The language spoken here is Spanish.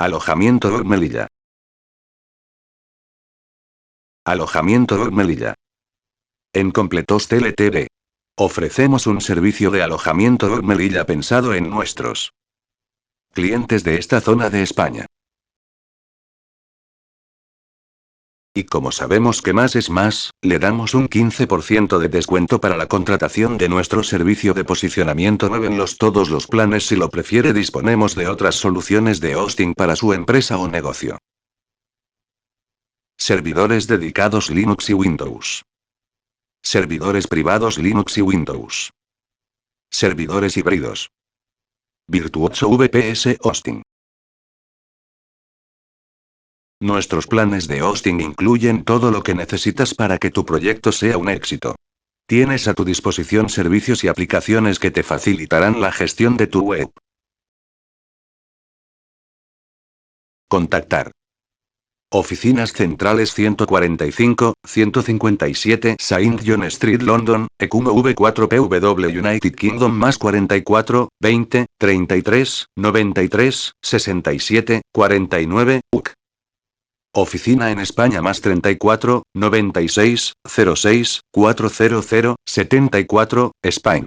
Alojamiento Doc Melilla. Alojamiento Doc Melilla. En Completos Tele. Ofrecemos un servicio de alojamiento Doc Melilla pensado en nuestros clientes de esta zona de España. Y como sabemos que más es más, le damos un 15% de descuento para la contratación de nuestro servicio de posicionamiento web en todos los planes. Si lo prefiere, disponemos de otras soluciones de hosting para su empresa o negocio. Servidores dedicados Linux y Windows. Servidores privados Linux y Windows. Servidores híbridos. Virtuoso VPS Hosting. Nuestros planes de hosting incluyen todo lo que necesitas para que tu proyecto sea un éxito. Tienes a tu disposición servicios y aplicaciones que te facilitarán la gestión de tu web. Contactar. Oficinas centrales 145, 157 Saint John Street, London, ECUMO V4PW, United Kingdom, más 44, 20, 33, 93, 67, 49, UK. Oficina en España, más 34, 96, 06, 400, 74, Spain.